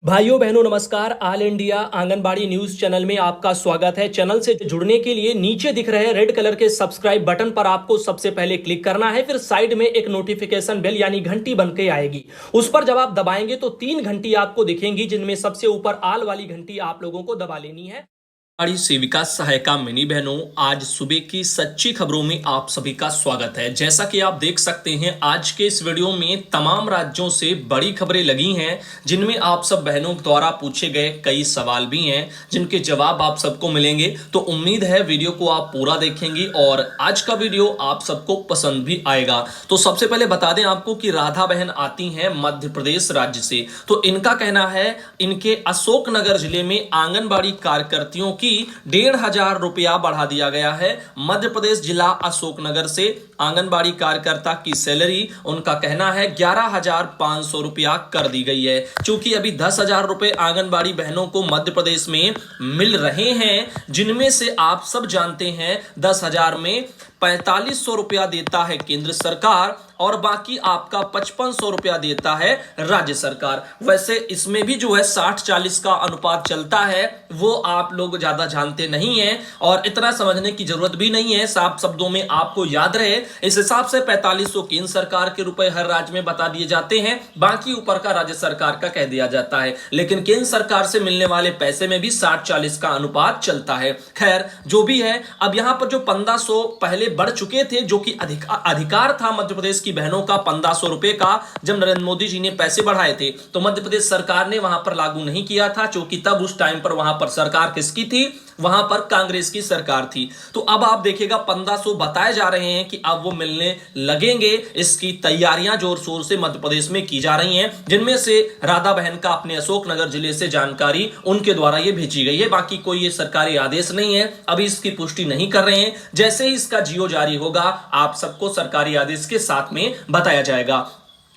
भाइयों बहनों नमस्कार। All India anganwadi news channel में आपका स्वागत है। चैनल से जुड़ने के लिए नीचे दिख रहे रेड कलर के सब्सक्राइब बटन पर आपको सबसे पहले क्लिक करना है। फिर साइड में एक नोटिफिकेशन बेल यानी घंटी बन के आएगी, उस पर जब आप दबाएंगे तो 3 घंटी आपको दिखेंगी, जिनमें सबसे ऊपर ऑल वाली घंटी आप लोगों को दबा लेनी है। हमारी सेविका सहायिका मिनी बहनों, आज सुबह की सच्ची खबरों में आप सभी का स्वागत है। जैसा कि आप देख सकते हैं आज के इस वीडियो में तमाम राज्यों से बड़ी खबरें लगी हैं, जिनमें आप सब बहनों द्वारा पूछे गए कई सवाल भी हैं जिनके जवाब आप सबको मिलेंगे। तो उम्मीद है वीडियो को आप पूरा देखेंगे और आज का वीडियो आप सबको पसंद भी आएगा। तो सबसे पहले बता दें आपको कि राधा बहन आती हैं मध्य प्रदेश राज्य से। तो इनका कहना है इनके अशोकनगर जिले में आंगनबाड़ी कार्यकर्तियों की 1,500 रुपया बढ़ा दिया गया है। मध्य प्रदेश जिला अशोकनगर से आंगनबाड़ी कार्यकर्ता की सैलरी उनका कहना है 11,500 रुपया कर दी गई है। क्योंकि अभी 10,000 रुपए आंगनबाड़ी बहनों को मध्य प्रदेश में मिल रहे हैं, जिनमें से आप सब जानते हैं 10,000 में 4,500 रुपया देता है केंद्र सरकार और बाकी आपका 5,500 रुपया देता है राज्य सरकार। वैसे इसमें भी जो है 60-40 का अनुपात चलता है, वो आप लोग ज्यादा जानते नहीं हैं और इतना समझने की जरूरत भी नहीं है। साफ शब्दों में आपको याद रहे, इस हिसाब से 4,500 केंद्र सरकार के रुपए हर राज्य में बता दिए जाते हैं, बाकी ऊपर का राज्य सरकार का कह दिया जाता है। लेकिन केंद्र सरकार से मिलने वाले पैसे में भी 60-40 का अनुपात चलता है। खैर जो भी है, अब यहां पर जो 1,500 पहले बढ़ चुके थे, जो कि अधिकार था मध्य प्रदेश की बहनों का 1,500 रुपए का, जब नरेंद्र मोदी जी ने पैसे बढ़ाए थे तो मध्य प्रदेश सरकार ने वहां पर लागू नहीं किया था, क्योंकि तब उस टाइम पर वहां पर सरकार किसकी थी? वहां पर कांग्रेस की सरकार थी। तो अब आप देखिएगा 1,500 बताए जा रहे हैं कि अब वो मिलने लगेंगे। इसकी तैयारियां जोर शोर से मध्य प्रदेश में की जा रही हैं, जिनमें से राधा बहन का अपने अशोकनगर जिले से जानकारी उनके द्वारा ये भेजी गई है। बाकी कोई ये सरकारी आदेश नहीं है, अभी इसकी पुष्टि नहीं कर रहे हैं। जैसे ही इसका जियो जारी होगा आप सबको सरकारी आदेश के साथ में बताया जाएगा।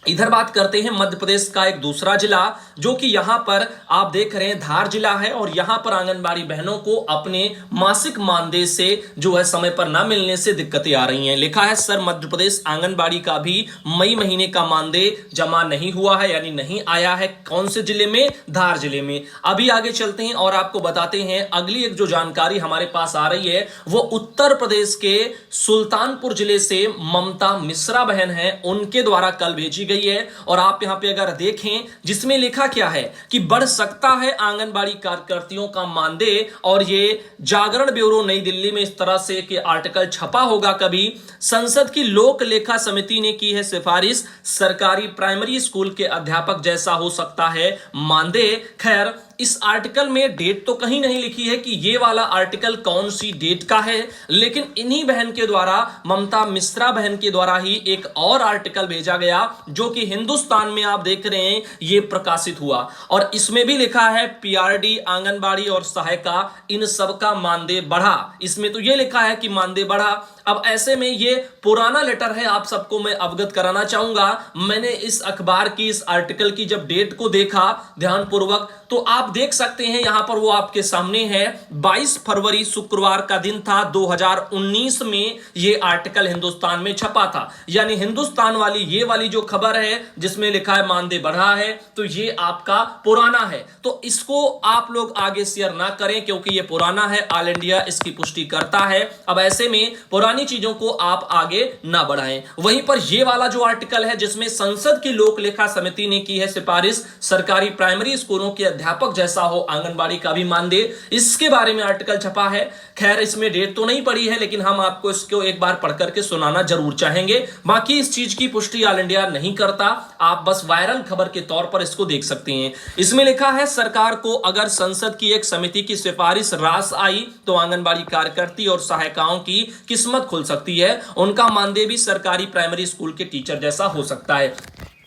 इधर बात करते हैं मध्य प्रदेश का एक दूसरा जिला, जो कि यहां पर आप देख रहे हैं धार जिला है और यहां पर आंगनबाड़ी बहनों को अपने मासिक मानदेय से जो है समय पर ना मिलने से दिक्कतें आ रही हैं। लिखा है सर मध्य प्रदेश आंगनबाड़ी का भी मई महीने का मानदेय जमा नहीं हुआ है, यानी नहीं आया है। कौन से जिले में? धार जिले में। अभी आगे चलते हैं और आपको बताते हैं अगली एक जो जानकारी हमारे पास आ रही है वो उत्तर प्रदेश के सुल्तानपुर जिले से ममता मिश्रा बहन है, उनके द्वारा कल भेजी गई है। और आप यहां पे अगर देखें, जिसमें लिखा क्या है कि बढ़ सकता है आंगनबाड़ी कार्यकर्तियों का मानदेय, और ये जागरण ब्यूरो नई दिल्ली में इस तरह से कि आर्टिकल छपा होगा कभी। संसद की लोक लेखा समिति ने की है सिफारिश, सरकारी प्राइमरी स्कूल के अध्यापक जैसा हो सकता है मानदेय। खैर इस आर्टिकल में डेट तो कहीं नहीं लिखी है कि ये वाला आर्टिकल कौन सी डेट का है, लेकिन इन्हीं बहन के द्वारा, ममता मिश्रा बहन के द्वारा ही एक और आर्टिकल भेजा गया, जो कि हिंदुस्तान में आप देख रहे हैं ये प्रकाशित हुआ। और इसमें भी लिखा है पीआरडी, आंगनबाड़ी और सहायिका, इन सबका मानदेय बढ़ा। इसमें तो ये लिखा है कि मानदेय बढ़ा। अब ऐसे में ये पुराना लेटर है, आप सबको मैं अवगत कराना चाहूंगा। मैंने इस अखबार की इस आर्टिकल की जब डेट को देखा ध्यानपूर्वक, तो आप देख सकते हैं यहां पर वो आपके सामने है 22 फरवरी शुक्रवार का दिन था 2019 में ये आर्टिकल हिंदुस्तान में छपा था। यानी हिंदुस्तान वाली ये वाली जो खबर है जिसमें लिखा है मानदेय बढ़ा है, तो ये आपका पुराना है। तो इसको आप लोग आगे शेयर ना करें, क्योंकि ये पुराना है, ऑल इंडिया इसकी पुष्टि करता है। अब ऐसे में पुरानी चीजों को आप आगे ना बढ़ाएं। वहीं पर ये वाला जो आर्टिकल है जिसमें संसद की लोक लेखा समिति ने की है सिफारिश, सरकारी प्राइमरी स्कूलों के अध्यापक जैसा हो आंगनबाड़ी का भी मानदेय, इसके बारे में आर्टिकल छपा है। खैर इसमें डेट तो नहीं पड़ी है, लेकिन हम आपको इसको एक बार पढ़ करके सुनाना जरूर चाहेंगे। बाकी इस चीज की पुष्टि ऑल इंडिया नहीं करता, आप बस वायरल खबर के तौर पर इसको देख सकते हैं। इसमें लिखा है सरकार को अगर संसद की एक समिति की सिफारिश रास आई तो आंगनबाड़ी कार्यकर्ती और सहायिकाओं की किस्मत खुल सकती है, उनका मानदेय भी सरकारी प्राइमरी स्कूल के टीचर जैसा हो सकता है।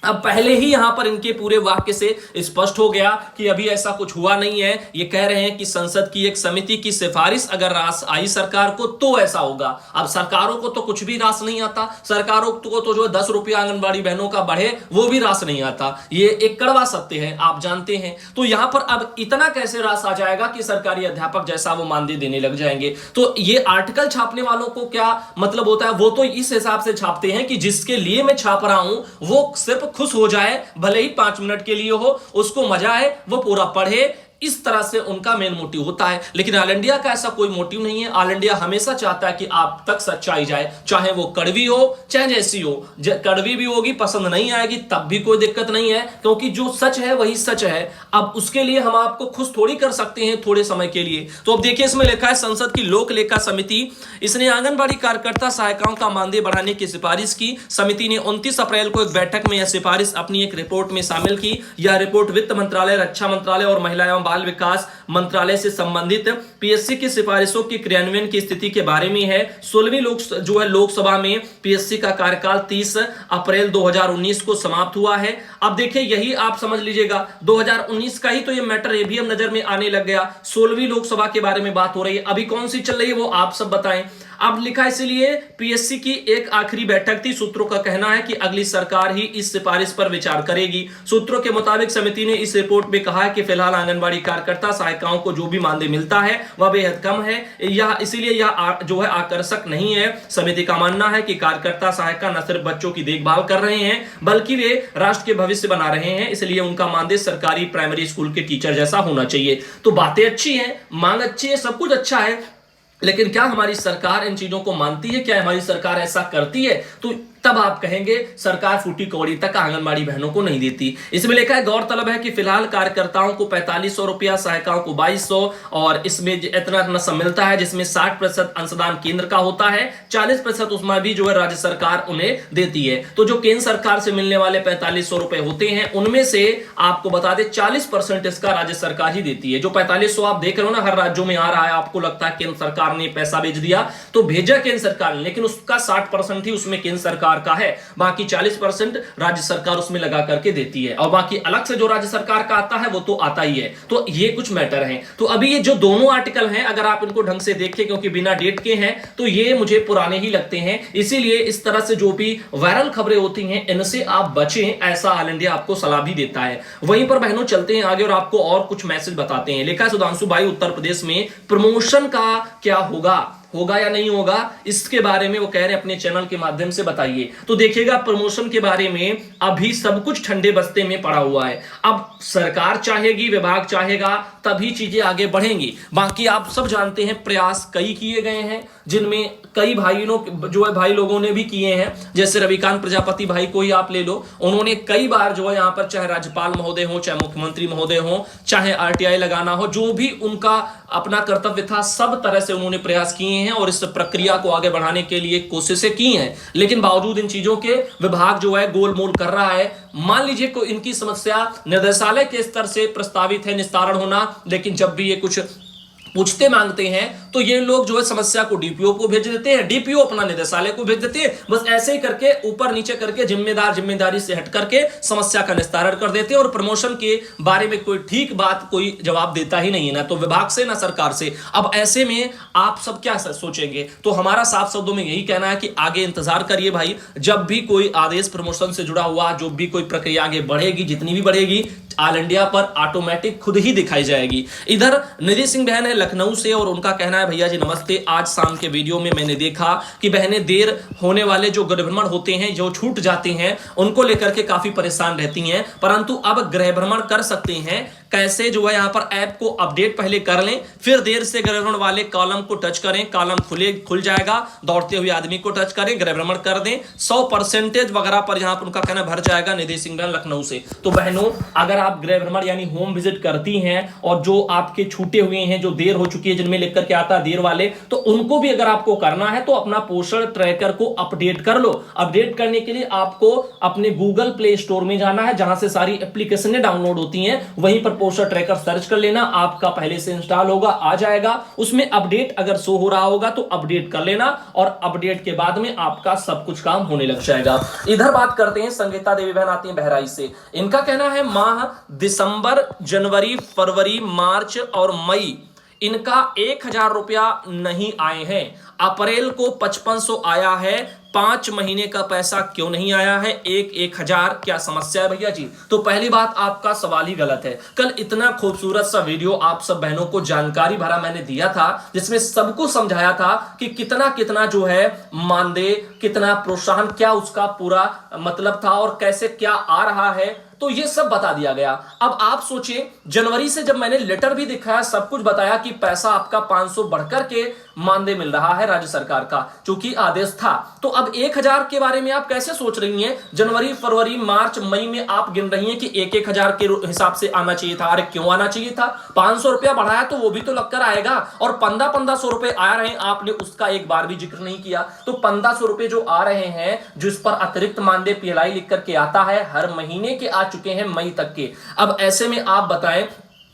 अब पहले ही यहां पर इनके पूरे वाक्य से स्पष्ट हो गया कि अभी ऐसा कुछ हुआ नहीं है। ये कह रहे हैं कि संसद की एक समिति की सिफारिश अगर रास आई सरकार को तो ऐसा होगा। अब सरकारों को तो कुछ भी रास नहीं आता, सरकारों को तो जो 10 रुपया आंगनबाड़ी बहनों का बढ़े वो भी रास नहीं आता। ये एक कड़वा सत्य है, आप जानते हैं। तो यहां पर अब इतना कैसे रास आ जाएगा कि सरकारी अध्यापक जैसा वो मानदेय देने लग जाएंगे। तो ये आर्टिकल छापने वालों को क्या मतलब होता है? वो तो इस हिसाब से छापते हैं कि जिसके लिए मैं छाप रहा हूं वो सिर्फ खुश हो जाए, भले ही 5 मिनट के लिए हो, उसको मजा आए, वो पूरा पढ़े, इस तरह से उनका मेन मोटिव होता है। लेकिन ऑल इंडिया का ऐसा कोई मोटिव नहीं है। ऑल इंडिया हमेशा चाहता है कि आप तक सच्चाई जाए, चाहे वो कड़वी हो चाहे जैसी हो। कड़वी भी होगी, पसंद नहीं आएगी, तब भी कोई दिक्कत नहीं है, क्योंकि जो सच है वही सच है। अब उसके लिए हम आपको खुश थोड़ी कर सकते हैं थोड़े समय के लिए। तो अब देखिए, इसमें लिखा है संसद की लोक लेखा समिति, इसने आंगनबाड़ी कार्यकर्ता सहायिकाओं का मानदेय बढ़ाने की सिफारिश की। समिति ने 29 अप्रैल को एक बैठक में यह सिफारिश अपनी एक रिपोर्ट में शामिल की। यह रिपोर्ट वित्त मंत्रालय, रक्षा मंत्रालय और महिला एवं बाल विकास मंत्रालय से संबंधित पीएससी की सिफारिशों की क्रियान्वयन की स्थिति के बारे में है। 16वीं लोकसभा में पीएससी का कार्यकाल 30 अप्रैल 2019 को समाप्त हुआ है। अब देखिए, यही आप समझ लीजिएगा, 2019 का ही तो ये मैटर ये भी अब नजर में आने लग गया। 16वीं लोकसभा के बारे में बात हो रही है, अभी कौन सी चल रही है वो आप सब बताएं। अब लिखा इसलिए पीएससी की एक आखिरी बैठक थी। सूत्रों का कहना है कि अगली सरकार ही इस सिफारिश पर विचार करेगी। सूत्रों के मुताबिक समिति ने इस रिपोर्ट में कहा है कि फिलहाल आंगनबाड़ी कार्यकर्ता सहायिकाओं को जो भी मानदेय मिलता है वह बेहद कम है, इसीलिए यह जो है आकर्षक नहीं है। समिति का मानना है कि कार्यकर्ता सहायिका न सिर्फ बच्चों की देखभाल कर रहे हैं बल्कि वे राष्ट्र के भविष्य बना रहे हैं, इसलिए उनका मानदेय सरकारी प्राइमरी स्कूल के टीचर जैसा होना चाहिए। तो बातें अच्छी हैं, मांग अच्छी है, सब कुछ अच्छा है, लेकिन क्या हमारी सरकार इन चीजों को मानती है? क्या हमारी सरकार ऐसा करती है? तो तब आप कहेंगे सरकार फूटी कौड़ी तक आंगनबाड़ी बहनों को नहीं देती। इसमें लिखा है, गौरतलब है कि फिलहाल कार्यकर्ताओं को 4500 रुपया, सहायिकाओं को 2200, और इसमें इतना नसम मिलता है जिसमें 60% अंशदान केंद्र का होता है, 40% उसमें भी जो है राज्य सरकार उन्हें देती है। तो जो केंद्र सरकार से मिलने वाले 4500 रुपए होते हैं, उनमें से आपको बता दें 40% इसका राज्य सरकार ही देती है। जो 4500 आप देख रहे हो ना, हर राज्यों में आ रहा है, आपको लगता है केंद्र सरकार ने पैसा भेज दिया, तो भेजा केंद्र सरकार ने, लेकिन उसका 60% ही उसमें केंद्र सरकार का है, बाकी 40% राज्य सरकार उसमें लगा करके देती है, और बाकी अलग से जो राज्य सरकार का आता है वो तो आता ही है। तो ये कुछ मैटर है। तो अभी ये जो दोनों आर्टिकल हैं, अगर आप इनको ढंग से देखें, क्योंकि बिना डेट के हैं, तो ये मुझे पुराने ही लगते हैं, इसीलिए इस तरह से जो भी वायरल खबरें होती हैं इनसे आप बचें, ऐसा ऑल इंडिया आपको सलाह भी देता है। वहीं पर बहनों चलते हैं आगे और आपको और कुछ मैसेज बताते हैं। लिखा है, सुधांशु भाई, उत्तर प्रदेश में प्रमोशन का क्या होगा या नहीं होगा, इसके बारे में वो कह रहे हैं अपने चैनल के माध्यम से बताइए। तो देखिएगा, प्रमोशन के बारे में अभी सब कुछ ठंडे बस्ते में पड़ा हुआ है। अब सरकार चाहेगी, विभाग चाहेगा, तभी चीजें आगे बढ़ेंगी। बाकी आप सब जानते हैं प्रयास कई किए गए हैं, जिनमें कई भाई लोगों ने भी किए हैं। जैसे रविकांत प्रजापति भाई को ही आप ले लो, उन्होंने कई बार जो है यहाँ पर, चाहे राज्यपाल महोदय हो, चाहे मुख्यमंत्री महोदय हो, चाहे आरटीआई लगाना हो, जो भी उनका अपना कर्तव्य था, सब तरह से उन्होंने प्रयास किए हैं और इस प्रक्रिया को आगे बढ़ाने के लिए कोशिशें की हैं। लेकिन बावजूद इन चीजों के विभाग जो है गोलमोल कर रहा है। मान लीजिए कोई इनकी समस्या निदेशालय के स्तर से प्रस्तावित है निस्तारण होना, लेकिन जब भी ये कुछ पूछते मांगते हैं तो ये लोग जो है समस्या को डीपीओ को भेज देते हैं, डीपीओ अपना निदेशालय को भेज देते हैं। बस ऐसे ही करके ऊपर नीचे करके जिम्मेदारी से हट करके समस्या का निस्तारण कर देते हैं, और प्रमोशन के बारे में कोई ठीक बात कोई जवाब देता ही नहीं है, ना तो विभाग से ना सरकार से। अब ऐसे में आप सब क्या सोचेंगे? तो हमारा साफ शब्दों में यही कहना है कि आगे इंतजार करिए भाई, जब भी कोई आदेश प्रमोशन से जुड़ा हुआ, जो भी कोई प्रक्रिया आगे बढ़ेगी, जितनी भी बढ़ेगी, ऑल इंडिया पर ऑटोमेटिक खुद ही दिखाई जाएगी। इधर निधि सिंह बहन है लखनऊ से, और उनका कहना है, भैया जी नमस्ते, आज शाम के वीडियो में मैंने देखा कि बहनें देर होने वाले जो गृह भ्रमण होते हैं, जो छूट जाते हैं, उनको लेकर के काफी परेशान रहती हैं, परंतु अब गृह भ्रमण कर सकते हैं। कैसे? जो है यहाँ पर ऐप को अपडेट पहले कर लें, फिर देर से गृह भ्रमण वाले कॉलम को टच करें, कॉलम खुल जाएगा, दौड़ते हुए आदमी को टच करें, गृह भ्रमण कर दें, 100% वगैरह पर यहाँ पर उनका कहना भर जाएगा। निधि सिंह बहन लखनऊ से। तो बहनों, अगर आप गृह भ्रमण यानी होम विजिट करती हैं, और जो आपके छूटे हुए हैं, जो देर हो चुकी है, जिनमें लिख करके आता है देर वाले, तो उनको भी अगर आपको करना है तो अपना पोषण ट्रैकर को अपडेट कर लो। अपडेट करने के लिए आपको अपने गूगल प्ले स्टोर में जाना है, जहां से सारी एप्लीकेशनें डाउनलोड होती हैं, वहीं पर पोषण ट्रैकर सर्च कर लेना, आपका पहले से इंस्टॉल होगा, आ जाएगा। उसमें अपडेट अगर शो हो रहा होगा तो अपडेट कर लेना, और अपडेट के बाद में आपका सब कुछ काम होने लग जाएगा। इधर बात करते हैं, संगीता देवी बहन आती हैं बहराइच से। इनका कहना है, माह दिसंबर, जनवरी, फरवरी, मार्च और मई इनका 1000 रुपया नहीं आए हैं। अप्रैल को 5500 आया है, 5 महीने का पैसा क्यों नहीं आया है? 1,000 क्या समस्या है भैया जी? तो पहली बात, आपका सवाल ही गलत है। कल इतना खूबसूरत सा वीडियो आप सब बहनों को जानकारी भरा मैंने दिया था, जिसमें सबको समझाया था कि कितना कितना जो है मानदेय, कितना प्रोत्साहन, क्या उसका पूरा मतलब था और कैसे क्या आ रहा है, तो ये सब बता दिया गया। अब आप सोचिए, जनवरी से जब मैंने लेटर भी दिखाया, सब कुछ बताया कि पैसा आपका 500 बढ़कर के मानदेय मिल रहा है राज्य सरकार का, चूंकि आदेश था। तो अब 1,000 के बारे में आप कैसे सोच रही हैं? जनवरी, फरवरी, मार्च, मई में आप गिन रही हैं कि 1,000 के हिसाब से आना चाहिए था। अरे क्यों आना चाहिए था? 500 रुपया बढ़ाया तो वो भी तो लगकर आएगा, और 1500 रुपए आ रहे हैं, आपने उसका एक बार भी जिक्र नहीं किया। तो 1500 रुपए जो आ रहे हैं, जिस पर अतिरिक्त मानदेय पीएलआई लिख करके आता है, हर महीने के आ चुके हैं मई तक के। अब ऐसे में आप बताएं,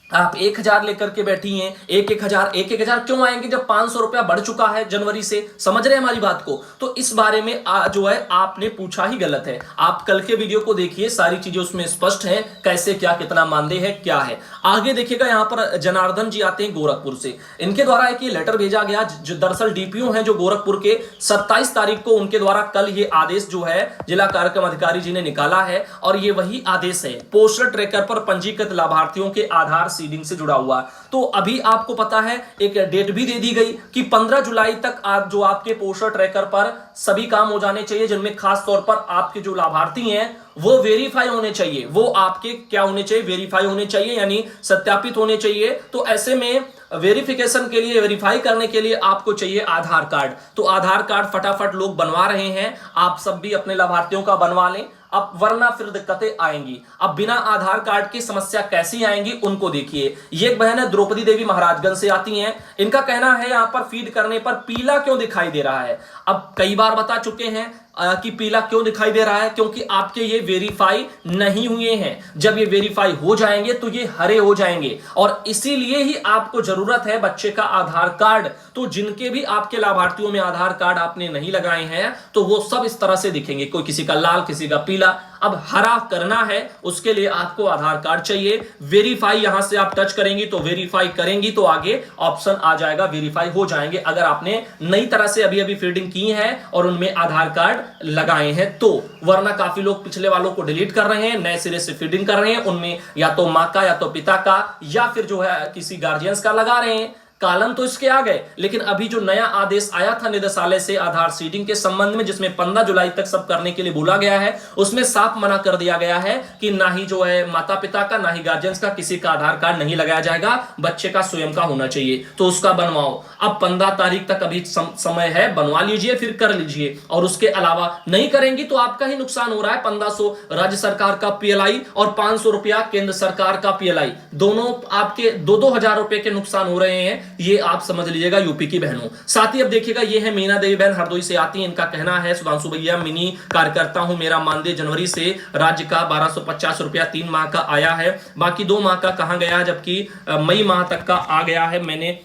आप 1,000 लेकर के बैठी हैं, 1,000 क्यों आएंगे जब 500 रुपया बढ़ चुका है जनवरी से? समझ रहे हैं हमारी बात को? तो इस बारे में जो है आपने पूछा ही गलत है। आप कल के वीडियो को देखिए, सारी चीजें उसमें स्पष्ट हैं, कैसे क्या कितना मानदेय है क्या है। आगे देखिएगा, यहां पर जनार्दन जी आते हैं गोरखपुर से। इनके द्वारा एक ये लेटर भेजा गया, जो दरअसल डीपीओ हैं जो गोरखपुर के, 27 तारीख को उनके द्वारा कल ये आदेश जो है जिला कार्यक्रम अधिकारी जी ने निकाला है, और ये वही आदेश है पोस्टर ट्रैकर पर पंजीकृत लाभार्थियों के आधार सीडिंग से जुड़ा हुआ। तो अभी आपको पता है, एक डेट भी दे दी गई कि 15 जुलाई तक आप जो आपके पोस्टर ट्रैकर पर सभी काम हो जाने चाहिए, जिनमें खास तौर पर आपके जो लाभार्थी हैं वो वेरीफाई होने चाहिए। वो आपके क्या होने चाहिए? वेरीफाई होने चाहिए, यानी सत्यापित होने चाहिए। तो ऐसे में वेरिफिकेशन के लिए, वेरीफाई करने के लिए आपको चाहिए आधार कार्ड। तो आधार कार्ड फटाफट लोग बनवा रहे हैं, आप सब भी अपने लाभार्थियों का बनवा लें, अब वरना फिर दिक्कतें आएंगी। अब बिना आधार कार्ड की समस्या कैसी आएंगी उनको देखिए। ये एक बहन है द्रौपदी देवी, महाराजगंज से आती हैं। इनका कहना है यहां पर फीड करने पर पीला क्यों दिखाई दे रहा है? अब कई बार बता चुके हैं कि पीला क्यों दिखाई दे रहा है, क्योंकि आपके ये वेरीफाई नहीं हुए हैं। जब ये वेरीफाई हो जाएंगे तो ये हरे हो जाएंगे, और इसीलिए ही आपको जरूरत है बच्चे का आधार कार्ड। तो जिनके भी आपके लाभार्थियों में आधार कार्ड आपने नहीं लगाए हैं, तो वो सब इस तरह से दिखेंगे, कोई किसी का लाल, किसी का पीला। अब हरा करना है, उसके लिए आपको आधार कार्ड चाहिए। वेरीफाई यहां से आप टच करेंगी तो वेरीफाई करेंगी तो आगे ऑप्शन आ जाएगा, वेरीफाई हो जाएंगे, अगर आपने नई तरह से अभी अभी फीडिंग की है और उनमें आधार कार्ड लगाए हैं तो। वरना काफी लोग पिछले वालों को डिलीट कर रहे हैं, नए सिरे से फीडिंग कर रहे हैं, उनमें या तो मां का, या तो पिता का, या फिर जो है किसी गार्जियंस का लगा रहे हैं। कालन तो इसके आ गए, लेकिन अभी जो नया आदेश आया था निदेशालय से आधार सीडिंग के संबंध में, जिसमें 15 जुलाई तक सब करने के लिए बोला गया है, उसमें साफ मना कर दिया गया है कि ना ही जो है माता पिता का, ना ही गार्जियंस का, किसी का आधार कार्ड नहीं लगाया जाएगा, बच्चे का स्वयं का होना चाहिए। तो उसका बनवाओ। अब 15 तारीख तक अभी समय है, बनवा लीजिए, फिर कर लीजिए। और उसके अलावा नहीं करेंगी तो आपका ही नुकसान हो रहा है। 1500 राज्य सरकार का पीएलआई और 500 रुपया केंद्र सरकार का पीएलआई, दोनों आपके 2-2 हजार रुपए के नुकसान हो रहे हैं। ये आप समझ लीजिएगा यूपी की बहनों। साथ ही अब देखिएगा, ये है मीना देवी बहन, हरदोई से आती है। इनका कहना है, सुधांशु भैया मिनी कार्यकर्ता हूं, मेरा मानदेय जनवरी से राज्य का 1250 रुपया 3 माह का आया है, बाकी 2 माह का कहां गया, जबकि मई माह तक का आ गया है। मैंने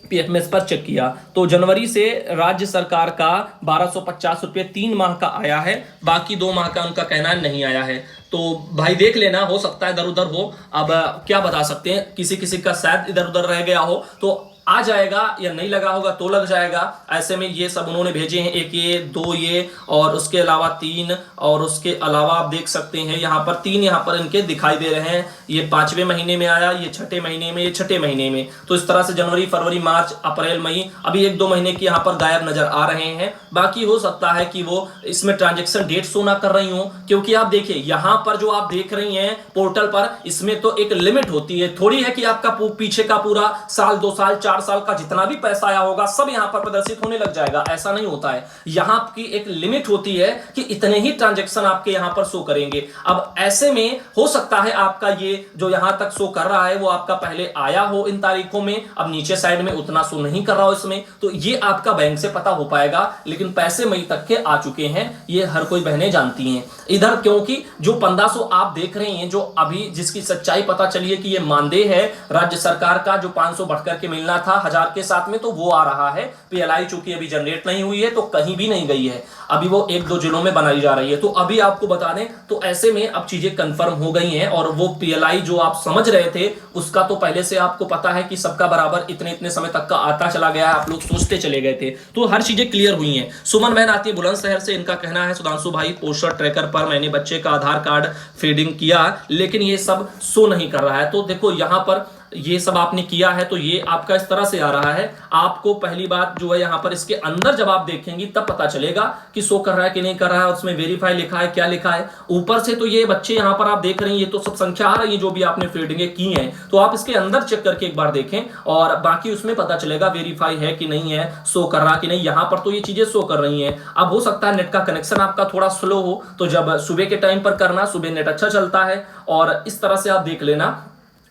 पीएफएमएस पर चेक किया तो जनवरी से राज्य सरकार का 1250 रुपये 3 माह का आया है, बाकी 2 माह का उनका कहना है नहीं आया है। तो भाई देख लेना, हो सकता है इधर उधर हो। अब क्या बता सकते हैं, किसी किसी का शायद इधर उधर रह गया हो तो आ जाएगा, या नहीं लगा होगा तो लग जाएगा। ऐसे में ये सब उन्होंने भेजे हैं, 1 ये 2 ये और उसके अलावा 3, और उसके अलावा आप देख सकते हैं यहाँ पर 3 यहाँ पर इनके दिखाई दे रहे हैं। ये 5वें महीने में आया, ये 6ठे महीने में, ये 6ठे महीने में। तो इस तरह से जनवरी, फरवरी, मार्च, अप्रैल, मई, अभी 1-2 महीने की यहाँ पर गायब नजर आ रहे हैं। बाकी हो सकता है कि वो इसमें ट्रांजेक्शन डेट शो ना कर रही हो, क्योंकि आप देखिए यहाँ पर जो आप देख रही हैं पोर्टल पर, इसमें तो एक लिमिट होती है, थोड़ी है कि आपका पीछे का पूरा साल, 2 साल, 4 साल का जितना भी पैसा आया होगा सब यहां पर प्रदर्शित होने लग जाएगा। ऐसा नहीं होता है, यहां की एक लिमिट होती है कि इतने ही ट्रांजैक्शन आपके यहां पर शो करेंगे। अब ऐसे में हो सकता है आपका ये जो यहां तक शो कर रहा है वो आपका पहले आया हो इन तारीखों में, अब नीचे साइड में उतना शो नहीं कर रहा हो इसमें, तो ये आपका बैंक से पता हो पाएगा। लेकिन पैसे मई तक के आ चुके हैं, ये हर कोई बहनें जानती हैं इधर, क्योंकि जो 1500 आप देख रहे हैं, जो अभी जिसकी सच्चाई पता चली है कि ये मानदेय है राज्य सरकार का, जो 500 बढ़कर के मिलना था 1000 के साथ में, तो वो आ रहा है। पीएलआई चूंकि अभी जनरेट नहीं हुई है तो कहीं भी नहीं गई है, अभी वो 1-2 जिलों में बनाई जा रही है। तो अभी आपको बता दें तो ऐसे में अब चीजें कंफर्म हो गई हैं, और वो पीएलआई जो आप समझ रहे थे उसका तो पहले से आपको पता है कि सबका बराबर इतने इतने समय तक का आता चला गया है, आप लोग सोचते चले गए थे। तो हर चीजें क्लियर हुई हैं। सुमन बहन आती है बुलंदशहर से, इनका कहना है सुधांशु भाई पोस्टर ट्रैकर पर मैंने बच्चे का आधार कार्ड फीडिंग किया लेकिन ये सब शो नहीं कर रहा है। तो देखो यहां पर ये सब आपने किया है तो ये आपका इस तरह से आ रहा है। आपको पहली बात जो है यहाँ पर इसके अंदर जब आप देखेंगी तब पता चलेगा कि शो कर रहा है कि नहीं कर रहा है, उसमें वेरीफाई लिखा है, क्या लिखा है ऊपर से। तो ये बच्चे यहाँ पर आप देख रहे हैं, ये तो सब संख्या आ रही है जो भी आपने फीडिंगे की हैं, तो आप इसके अंदर चेक करके एक बार देखें और बाकी उसमें पता चलेगा वेरीफाई है कि नहीं है, शो कर रहा कि नहीं। यहाँ पर तो ये चीजें शो कर रही हैं। अब हो सकता है नेट का कनेक्शन आपका थोड़ा स्लो हो, तो जब सुबह के टाइम पर करना, सुबह नेट अच्छा चलता है, और इस तरह से आप देख लेना,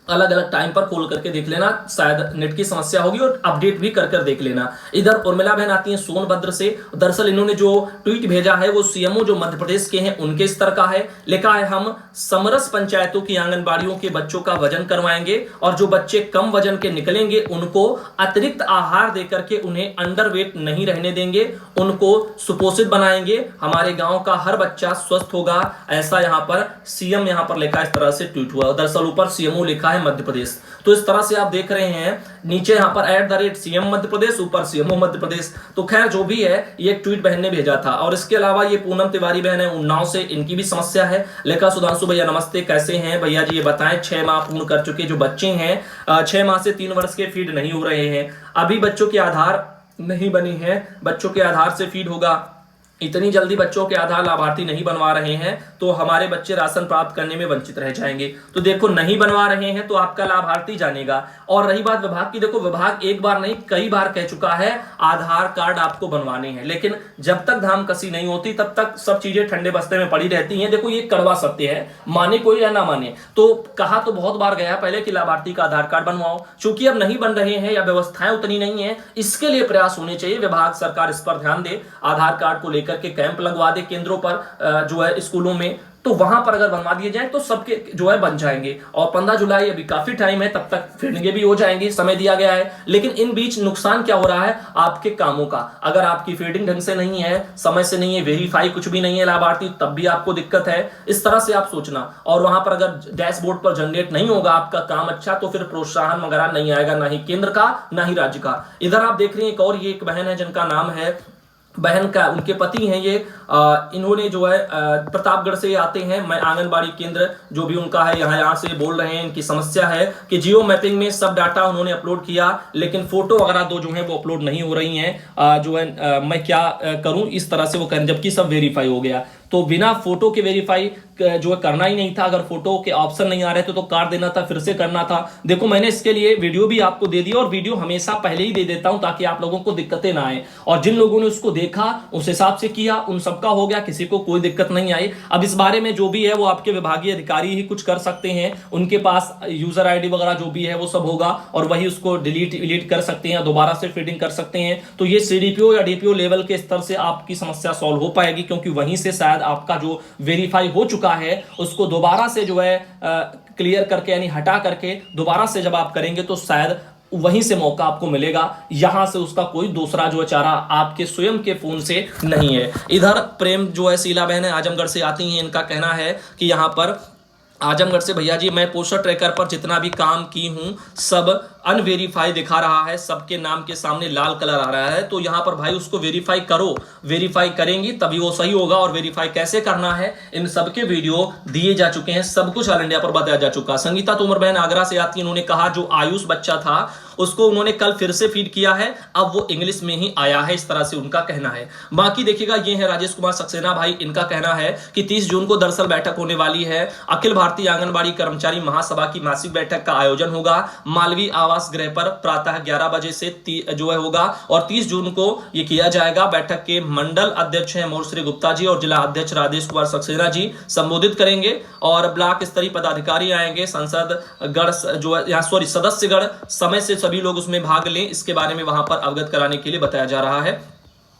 अलग अलग टाइम पर खोल करके देख लेना, शायद नेट की समस्या होगी, और अपडेट भी कर कर देख लेना। इधर उर्मिला बहन आती हैं सोनभद्र से। दरअसल इन्होंने जो ट्वीट भेजा है वो सीएमओ जो मध्य प्रदेश के हैं उनके स्तर का है। लिखा है हम समरस पंचायतों की आंगनबाड़ियों के बच्चों का वजन करवाएंगे, और जो बच्चे कम वजन के निकलेंगे उनको अतिरिक्त आहार देकर के उन्हें अंडरवेट नहीं रहने देंगे, उनको सुपोषित बनाएंगे। हमारे गांव का हर बच्चा स्वस्थ होगा, ऐसा यहाँ पर सीएम यहाँ पर लिखा, इस तरह से ट्वीट हुआ। दरअसल ऊपर सीएमओ लिखा है मध्य प्रदेश। तो इस तरह से आप देख रहे हैं नीचे यहाँ पर @CM मध्य प्रदेश, ऊपर सीएमओ मध्य प्रदेश। तो खैर जो भी है ये एक ट्वीट बहन ने भेजा था। और इसके अलावा ये पूनम तिवारी बहन है उन्नाव से, इनकी भी समस्या है। लेखा सुधांशु भैया नमस्ते, कैसे हैं भैया जी, ये बताएं 6 माह पूर्ण कर चुके जो बच्चे हैं 6 माह से 3 वर्ष के फीड नहीं हो रहे हैं, अभी बच्चों के आधार नहीं बनी है, बच्चों के आधार से फीड होगा, इतनी जल्दी बच्चों के आधार लाभार्थी नहीं बनवा रहे हैं तो हमारे बच्चे राशन प्राप्त करने में वंचित रह जाएंगे। तो देखो नहीं बनवा रहे हैं तो आपका लाभार्थी जानेगा। और रही बात विभाग की, देखो विभाग एक बार नहीं कई बार कह चुका है आधार कार्ड आपको बनवाने हैं, लेकिन जब तक धाम कसी नहीं होती तब तक सब चीजें ठंडे बस्ते में पड़ी रहती हैं। देखो ये कड़वा सत्य है, माने कोई या ना माने। तो कहा तो बहुत बार गया पहले कि लाभार्थी का आधार कार्ड बनवाओ, चूंकि अब नहीं बन रहे हैं या व्यवस्थाएं उतनी नहीं है, इसके लिए प्रयास होने चाहिए। विभाग सरकार इस पर ध्यान दे, आधार कार्ड को लेकर के कैंप लगवा दे केंद्रों पर जो है स्कूलों में, तो वहां पर अगर बनवा दिए जाए तो सबके जो है बन जाएंगे। और 15 जुलाई अभी काफी टाइम है, तब तक फीडिंगे भी हो जाएंगी, समय दिया गया है। लेकिन इन बीच नुकसान क्या हो रहा है आपके कामों का, अगर आपकी फीडिंग ढंग से नहीं है, समय से नहीं है, वेरीफाई कुछ भी नहीं है लाभार्थी, तब भी आपको दिक्कत है। इस तरह से आप सोचना। और वहां पर अगर डैशबोर्ड पर जनरेट नहीं होगा आपका काम अच्छा, तो फिर प्रोत्साहन वगैरह नहीं आएगा, ना ही केंद्र का ना ही राज्य का। इधर आप देख रहे हैं एक और, ये एक बहन है जिनका नाम है, बहन का उनके पति हैं ये, इन्होंने जो है प्रतापगढ़ से आते हैं। मैं आंगनबाड़ी केंद्र जो भी उनका है यहाँ से बोल रहे हैं। इनकी समस्या है कि जियो मैपिंग में सब डाटा उन्होंने अपलोड किया, लेकिन फोटो वगैरह दो जो है वो अपलोड नहीं हो रही हैं। जो है मैं क्या करूं, इस तरह से वो करें, जबकि सब वेरीफाई हो गया। तो बिना फोटो के वेरीफाई जो है करना ही नहीं था। अगर फोटो के ऑप्शन नहीं आ रहे थे तो काट देना था, फिर से करना था। देखो मैंने इसके लिए वीडियो भी आपको दे दिया, और वीडियो हमेशा पहले ही दे देता हूं ताकि आप लोगों को दिक्कतें ना आए। और जिन लोगों ने उसको देखा उस हिसाब से किया, उन सबका हो गया, किसी को कोई दिक्कत नहीं आई। अब इस बारे में जो भी है वो आपके विभागीय अधिकारी ही कुछ कर सकते हैं, उनके पास यूजर आईडी वगैरह जो भी है वो सब होगा, और वही उसको डिलीट कर सकते हैं, दोबारा से फीडिंग कर सकते हैं। तो ये सीडीपीओ या डीपीओ लेवल के स्तर से आपकी समस्या सॉल्व हो पाएगी, क्योंकि वहीं से शायद आपका जो वेरीफाई हो चुका है उसको दोबारा से जो है क्लियर करके, यानी हटा करके दोबारा से जब आप करेंगे तो शायद वहीं से मौका आपको मिलेगा। यहां से उसका कोई दूसरा जो चारा आपके स्वयं के फोन से नहीं है। इधर प्रेम जो है शीला बहन है आजमगढ़ से आती हैं, इनका कहना है कि यहां पर आजमगढ़ से, भैया जी मैं पोस्टर ट्रैकर पर जितना भी काम की हूं सब अनवेरीफाई दिखा रहा है, सबके नाम के सामने लाल कलर आ रहा है। तो यहां पर भाई उसको वेरीफाई करो, वेरीफाई करेंगी तभी वो सही होगा। और वेरीफाई कैसे करना है इन सबके वीडियो दिए जा चुके हैं, सब कुछ ऑल इंडिया पर बताया जा चुका। संगीता तोमर बहन आगरा से आती है, उन्होंने कहा जो आयुष बच्चा था उसको उन्होंने कल फिर से फीड किया है, अब वो इंग्लिश में ही आया है, इस तरह से उनका कहना है। बाकी देखिएगा ये है राजेश कुमार सक्सेना भाई, इनका कहना है कि 30 जून को दरअसल बैठक होने वाली है, अखिल भारतीय आंगनबाड़ी कर्मचारी महासभा की मासिक बैठक का आयोजन होगा मालवीय आवास गृह पर प्रातः 11 बजे से जो है होगा, और 30 जून को ये किया जाएगा। बैठक के मंडल अध्यक्ष हैं मोरश्री गुप्ता जी और जिला अध्यक्ष राजेश कुमार सक्सेना जी संबोधित करेंगे, और ब्लॉक स्तरीय पदाधिकारी आएंगे, संसद गण जो है यहाँ सदस्यगण समय से सभी लोग उसमें भाग लें, इसके बारे में वहां पर अवगत कराने के लिए बताया जा रहा है।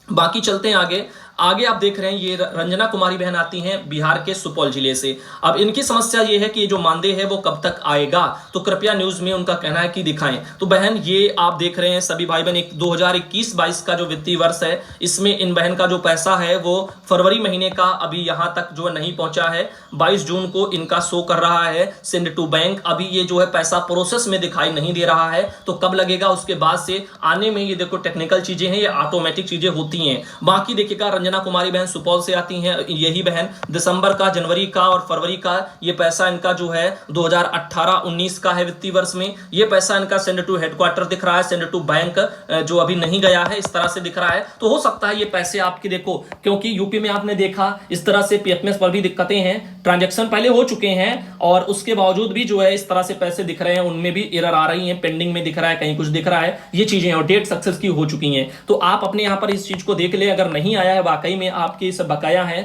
बाकी चलते हैं आगे। आगे आप देख रहे हैं ये रंजना कुमारी बहन आती हैं बिहार के सुपौल जिले से। अब इनकी समस्या ये है कि जो मानदेय है वो कब तक आएगा, तो कृपया न्यूज में उनका कहना है कि दिखाएं। तो बहन ये आप देख रहे हैं सभी भाई बहन 2021-22 का जो वित्तीय वर्ष है इसमें इन बहन का जो पैसा है वो फरवरी महीने का अभी यहां तक जो नहीं पहुंचा है। 22 जून को इनका शो कर रहा है सेंड टू बैंक। अभी ये जो है पैसा प्रोसेस में दिखाई नहीं दे रहा है, तो कब लगेगा उसके बाद से आने में। ये देखो टेक्निकल चीजें हैं, ये ऑटोमेटिक चीजें होती हैं। बाकी देखिएगा रंजना कुमारी बहन सुपौल से आती हैं, यही बहन दिसंबर का, जनवरी का और फरवरी का ये पैसा इनका जो है 2018-19 का है वित्तीय वर्ष में। ये पैसा इनका सेंड टू हेडक्वार्टर दिख रहा है, सेंड टू बैंक जो अभी नहीं गया है इस तरह से दिख रहा है। तो हो सकता है ये पैसे आपके देखो, क्योंकि यूपी में आपने देखा इस तरह से पीएफएमएस पर भी दिक्कतें हैं, ट्रांजैक्शन पहले हो चुके हैं और उसके बावजूद भी जो है इस तरह से पैसे दिख रहे हैं, उनमें भी एरर आ रही है, पेंडिंग में दिख रहा है, कहीं कुछ दिख रहा है, ये चीजें और डेट सक्सेस की हो चुकी हैं। तो आप अपने यहाँ पर इस चीज को देख ले, अगर नहीं आया है वाकई में आपके सब बकाया है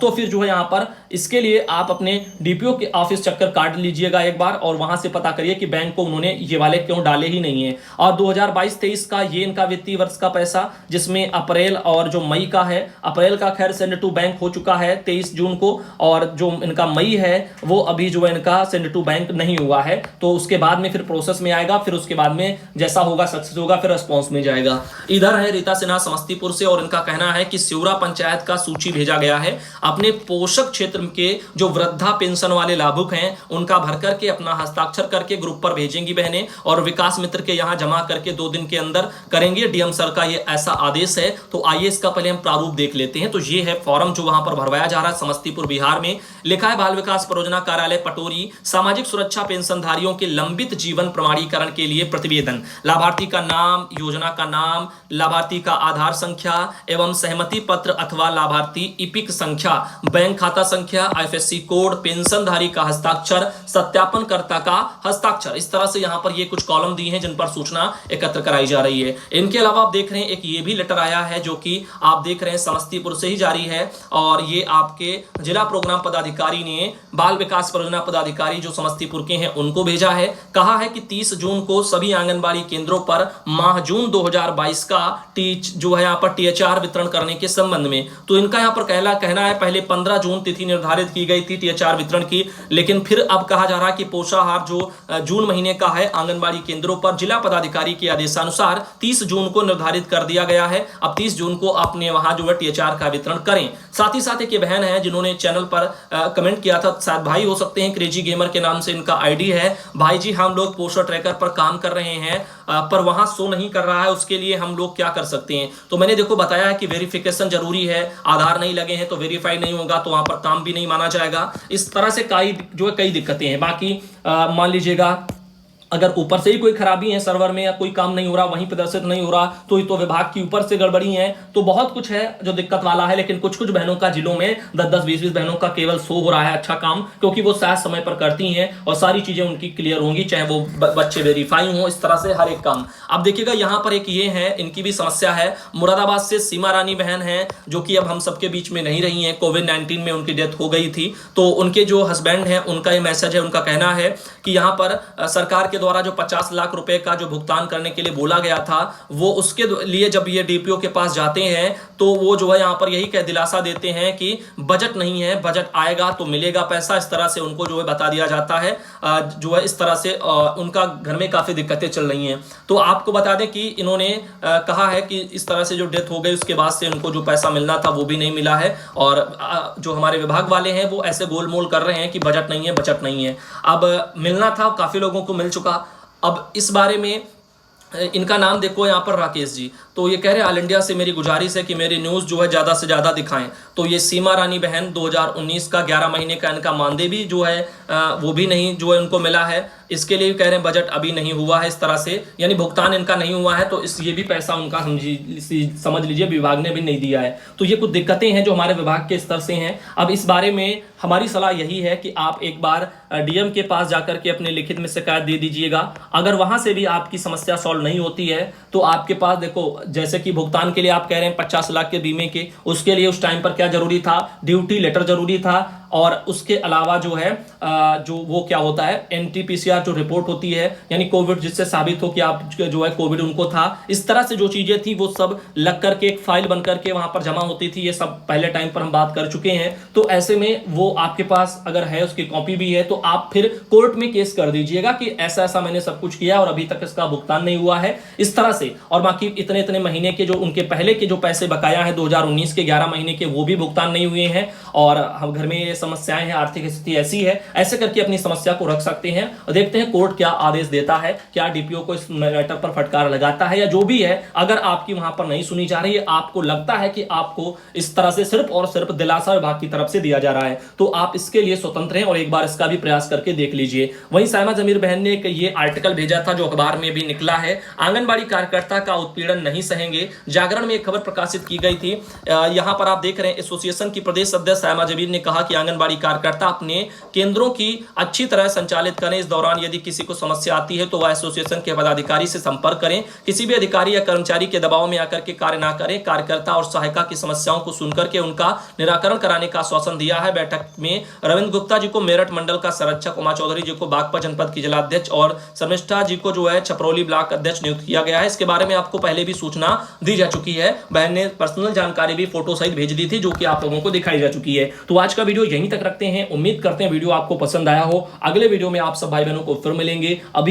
तो फिर जो है यहाँ पर इसके लिए आप अपने डीपीओ के ऑफिस चक्कर काट लीजिएगा एक बार और वहां से पता करिए कि बैंक को उन्होंने ये वाले क्यों डाले ही नहीं है। और 2022-23 का ये इनका वित्तीय वर्ष का पैसा, जिसमें अप्रैल और जो मई का है, अप्रैल का खैर सेंड टू बैंक हो चुका है 23 जून को, और जो इनका मई है वो अभी जो है इनका सेंड टू बैंक नहीं हुआ है। तो उसके बाद में फिर प्रोसेस में आएगा, फिर उसके बाद में जैसा होगा सक्सेस होगा फिर रिस्पॉन्स में जाएगा। इधर है रीता सिन्हा समस्तीपुर से, और इनका कहना है कि सिउरा पंचायत का सूची भेजा गया है, अपने पोषक क्षेत्र के जो वृद्धा पेंशन वाले लाभुक हैं उनका भर करके अपना हस्ताक्षर करके ग्रुप पर भेजेंगी बहनें, और विकास मित्र के यहां जमा करके 2 दिन के अंदर करेंगे। डीएम सर का ये ऐसा आदेश है। तो आइए इसका पहले हम प्रारूप देख लेते हैं। तो ये है फॉर्म जो वहां पर भरवाया जा रहा है समस्तीपुर बिहार में। लिखा है बाल विकास परियोजना कार्यालय पटोरी, सामाजिक सुरक्षा पेंशनधारियों के लंबित जीवन प्रमाणीकरण के लिए प्रतिवेदन, लाभार्थी का नाम, योजना का नाम, लाभार्थी का आधार संख्या एवं सहमति पत्र अथवा लाभार्थी इपिक संख्या, बैंक खाता संख्या, आईएफएससी कोड, पेंशनधारी का हस्ताक्षर, सत्यापनकर्ता का हस्ताक्षर। इस तरह से यहां पर ये कुछ कॉलम दिए हैं जिन पर सूचना एकत्र कराई जा रही है। इनके अलावा आप देख रहे हैं एक ये भी लेटर आया है जो कि आप देख रहे हैं समस्तीपुर से ही जारी है, और ये आपके जिला प्रोग्राम पदाधिकारी ने बाल विकास परियोजना पदाधिकारी जो समस्तीपुर के हैं उनको भेजा है। कहा है कि 30 जून को सभी आंगनबाड़ी केंद्रों पर माह जून 2022 का जो है यहाँ पर टीएचआर वितरण करने के संबंध में। तो इनका यहाँ पर कहना है पहले 15 जून तिथि निर्धारित की गई थी टीएचआर वितरण की, लेकिन फिर अब कहा जा रहा है कि पोषाहार जो जून महीने का है आंगनबाड़ी केंद्रों पर जिला पदाधिकारी के आदेशानुसार 30 जून को निर्धारित कर दिया गया है। अब 30 जून को आपने वहां जो है टीएचआर का वितरण करें। साथ ही साथ एक ये बहन है जिन्होंने चैनल पर कमेंट किया था, शायद भाई हो सकते हैं, क्रेजी गेमर के नाम से इनका आईडी है। भाई जी हम लोग पोस्टर ट्रैकर पर काम कर रहे हैं पर वहां शो नहीं कर रहा है, उसके लिए हम लोग क्या कर सकते हैं। तो मैंने देखो बताया है कि वेरिफिकेशन जरूरी है, आधार नहीं लगे हैं तो वेरीफाई नहीं होगा, तो वहां पर काम भी नहीं माना जाएगा। इस तरह से कई दिक्कतें हैं। बाकी मान लीजिएगा अगर ऊपर से ही कोई खराबी है सर्वर में या कोई काम नहीं हो रहा, वहीं प्रदर्शित नहीं हो रहा, तो विभाग की ऊपर से गड़बड़ी है, तो बहुत कुछ है जो दिक्कत वाला है। लेकिन कुछ बहनों का जिलों में 10-10, 20-20 बहनों का केवल शो हो रहा है अच्छा काम, क्योंकि वो शायद समय पर करती हैं और सारी चीजें उनकी क्लियर होंगी, चाहे वो बच्चे वेरीफाई हो, इस तरह से हर एक काम। अब देखिएगा यहाँ पर एक ये है, इनकी भी समस्या है। मुरादाबाद से सीमा रानी बहन है जो कि अब हम सबके बीच में नहीं रही है, कोविड-19 में उनकी डेथ हो गई थी। तो उनके जो हस्बैंड है उनका ये मैसेज है, उनका कहना है कि यहाँ पर सरकार के द्वारा जो 50 लाख रुपए का जो भुगतान करने के लिए बोला गया था, वो उसके लिए जब ये डीपीओ के पास जाते हैं तो वो जो है यहाँ पर यही कह दिलासा देते हैं कि बजट नहीं है, बजट आएगा तो मिलेगा पैसा। इस तरह से उनको जो है बता दिया जाता है। जो है इस तरह से उनका घर में काफी दिक्कतें चल रही हैं। तो आपको बता दें कि इन्होंने कहा है कि इस तरह से जो डेथ हो गई उसके बाद से उनको जो पैसा मिलना था वो भी नहीं मिला है, और जो हमारे विभाग वाले हैं वो ऐसे गोलमोल कर रहे हैं कि बजट नहीं है, बजट नहीं है। अब मिलना था, काफी लोगों को मिल चुका। अब इस बारे में इनका नाम देखो यहाँ पर राकेश जी, तो ये कह रहे हैं ऑल इंडिया से मेरी गुजारिश है कि मेरी न्यूज़ जो है ज़्यादा से ज़्यादा दिखाएं। तो ये सीमा रानी बहन 2019 का 11 महीने का इनका मानदेय भी जो है वो भी नहीं जो है उनको मिला है। इसके लिए कह रहे हैं बजट अभी नहीं हुआ है, इस तरह से यानी भुगतान इनका नहीं हुआ है, तो ये भी पैसा उनका समझ लीजिए विभाग ने भी नहीं दिया है। तो ये कुछ दिक्कतें हैं जो हमारे विभाग के स्तर से हैं। अब इस बारे में हमारी सलाह यही है कि आप एक बार डीएम के पास जाकर के अपने लिखित में शिकायत दे दीजिएगा। अगर वहां से भी आपकी समस्या सॉल्व नहीं होती है तो आपके पास देखो, जैसे कि भुगतान के लिए आप कह रहे हैं 50 लाख के बीमे के, उसके लिए उस टाइम पर क्या जरूरी था, ड्यूटी लेटर जरूरी था, और उसके अलावा जो है जो वो क्या होता है NT-PCR जो रिपोर्ट होती है, यानी कोविड जिससे साबित हो कि आप जो है कोविड उनको था, इस तरह से जो चीजें थी वो सब लग करके एक फाइल बन करके वहां पर जमा होती थी। ये सब पहले टाइम पर हम बात कर चुके हैं। तो ऐसे में वो आपके पास अगर है, उसकी कॉपी भी है, तो आप फिर कोर्ट में केस कर दीजिएगा कि ऐसा ऐसा मैंने सब कुछ किया और अभी तक इसका भुगतान नहीं हुआ है, इस तरह से। और बाकी इतने इतने महीने के जो उनके पहले के जो पैसे बकाया है 2019 के 11 महीने के, वो भी भुगतान नहीं हुए हैं और हम घर में ये समस्याएं हैं, आर्थिक स्थिति ऐसी है, ऐसे करके अपनी समस्या को रख सकते हैं। और देखते हैं कोर्ट क्या आदेश देता है, क्या डीपीओ को इस मैटर पर फटकार लगाता है या जो भी है। अगर आपकी वहां पर नहीं सुनी जा रही है, आपको लगता है कि आपको इस तरह से सिर्फ और सिर्फ दिलासा विभाग की तरफ से दिया जा रहा है, तो आप इसके लिए स्वतंत्र हैं और एक बार इसका भी प्रयास करके देख लीजिए। वहीं सायमा जमीर बहन ने एक ये आर्टिकल भेजा था जो अखबार में भी निकला है, आंगनबाड़ी कार्यकर्ता का उत्पीड़न नहीं सहेंगे। जागरण में एक खबर प्रकाशित की गई थी। यहां पर आप देख रहे हैं, एसोसिएशन की प्रदेश अध्यक्ष सायमा जमीर ने कहा कि आंगनबाड़ी कार्यकर्ता अपने केंद्रों की अच्छी तरह संचालित करें। इस दौरान यदि किसी को समस्या आती है तो वह एसोसिएशन के पदाधिकारी से संपर्क करें। किसी भी अधिकारी या कर्मचारी के दबाव में आकर के कार्य ना करें। कार्यकर्ता और सहायिका की समस्याओं को सुनकर के उनका निराकरण कराने का आश्वासन दिया है। बैठक में रविंद्र गुप्ता जी को मेरठ मंडल का संरक्षक, उमा चौधरी जी को बागपत जनपद की जिलाध्यक्ष और शर्मिष्ठा जी को जो है छपरौली ब्लॉक अध्यक्ष नियुक्त किया गया है। इसके बारे में आपको पहले भी सूचना दी जा चुकी है। बहन ने पर्सनल जानकारी भी फोटो सहित भेज दी थी जो कि आप लोगों को दिखाई जा चुकी है। तो आज का वीडियो यहीं तक रखते हैं। उम्मीद करते हैं वीडियो आपको पसंद आया हो। अगले वीडियो में आप सब भाई बहनों को फिर मिलेंगे। अभी